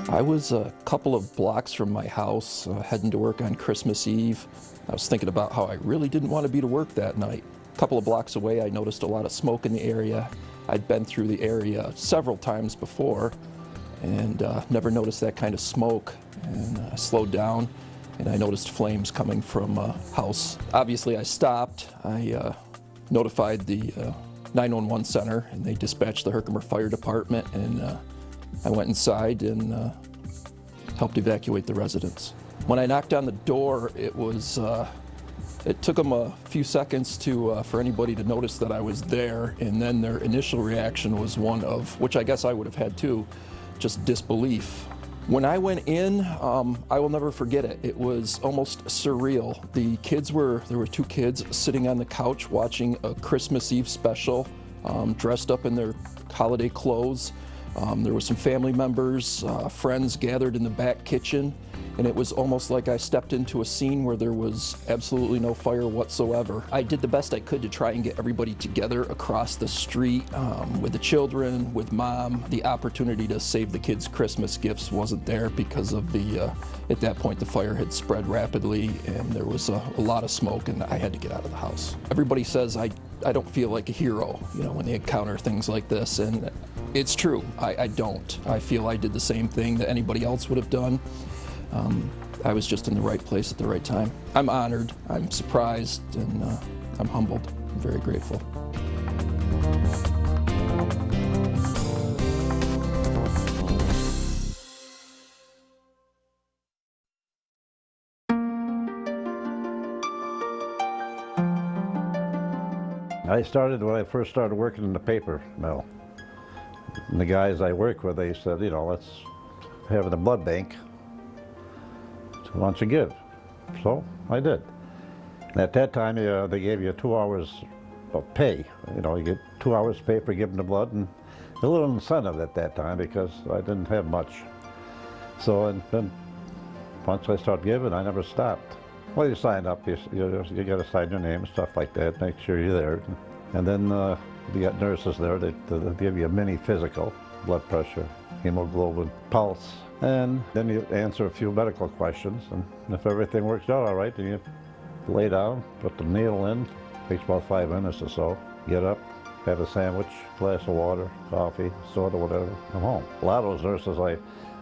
I was a couple of blocks from my house, heading to work on Christmas Eve. I was thinking about how I really didn't want to be to work that night. A couple of blocks away, I noticed a lot of smoke in the area. I'd been through the area several times before and never noticed that kind of smoke. And I slowed down and I noticed flames coming from a house. Obviously, I stopped. I notified the 911 center and they dispatched the Herkimer Fire Department, and I went inside and helped evacuate the residents. When I knocked on the door, it took them a few seconds for anybody to notice that I was there, and then their initial reaction was one of, which I guess I would have had too, just disbelief. When I went in, I will never forget it. It was almost surreal. There were two kids sitting on the couch watching a Christmas Eve special, dressed up in their holiday clothes. There were some family members, friends gathered in the back kitchen, and it was almost like I stepped into a scene where there was absolutely no fire whatsoever. I did the best I could to try and get everybody together across the street, with the children, with Mom. The opportunity to save the kids' Christmas gifts wasn't there because of at that point the fire had spread rapidly and there was a lot of smoke, and I had to get out of the house. Everybody says I don't feel like a hero, when they encounter things like this, and it's true, I don't. I feel I did the same thing that anybody else would have done. I was just in the right place at the right time. I'm honored, I'm surprised, and I'm humbled. I'm very grateful. I started when I first started working in the paper mill. And the guys I work with, they said, let's have a blood bank. So why don't you give? So I did. And at that time, they gave you 2 hours of pay. You get 2 hours pay for giving the blood, and a little incentive at that time because I didn't have much. So and then once I started giving, I never stopped. Well, you sign up, you got to sign your name and stuff like that, make sure you're there. And then you got nurses there that give you a mini physical, blood pressure, hemoglobin, pulse, and then you answer a few medical questions. And if everything works out all right, then you lay down, put the needle in, takes about 5 minutes or so, get up, have a sandwich, glass of water, coffee, soda, whatever, come home. A lot of those nurses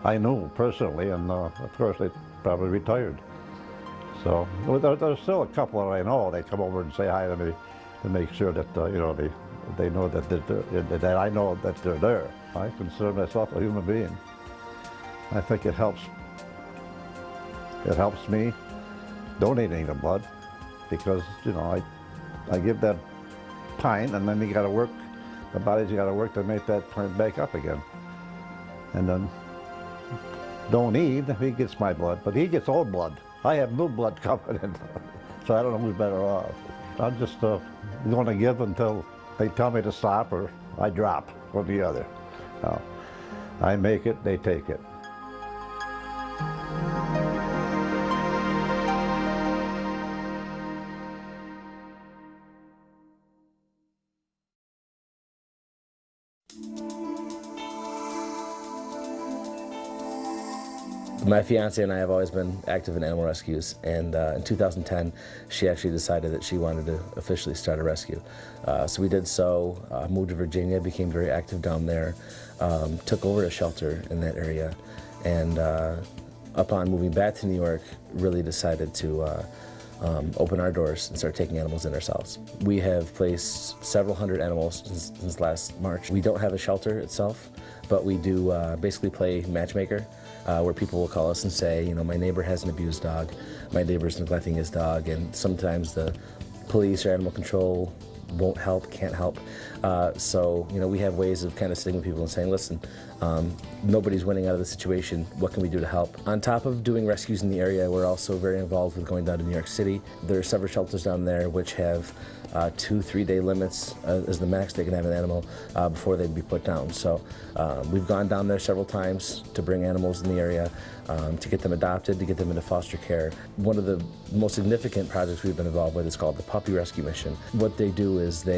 I knew personally, and of course they probably retired. So there's still a couple that I know. They come over and say hi to me to make sure that they know that I know that they're there. I consider myself a human being. I think it helps me donating the blood because I give that pint, and then you got to work. The body's got to work to make that pint back up again. And then don't eat. He gets my blood, but he gets old blood. I have new blood coming in, so I don't know who's better off. I'm just going to give until they tell me to stop or I drop, one or the other. I make it, they take it. My fiance and I have always been active in animal rescues, and in 2010 she actually decided that she wanted to officially start a rescue. So we did so, moved to Virginia, became very active down there, took over a shelter in that area, and upon moving back to New York, really decided to open our doors and start taking animals in ourselves. We have placed several hundred animals since last March. We don't have a shelter itself, but we do basically play matchmaker, where people will call us and say, my neighbor has an abused dog, my neighbor's neglecting his dog, and sometimes the police or animal control won't help, can't help. So we have ways of kind of sitting with people and saying, listen, nobody's winning out of the situation, what can we do to help? On top of doing rescues in the area, we're also very involved with going down to New York City. There are several shelters down there which have 2-3 day limits as the max they can have an animal before they'd be put down. So we've gone down there several times to bring animals in the area, to get them adopted, to get them into foster care. One of the most significant projects we've been involved with is called the Puppy Rescue Mission. What they do is they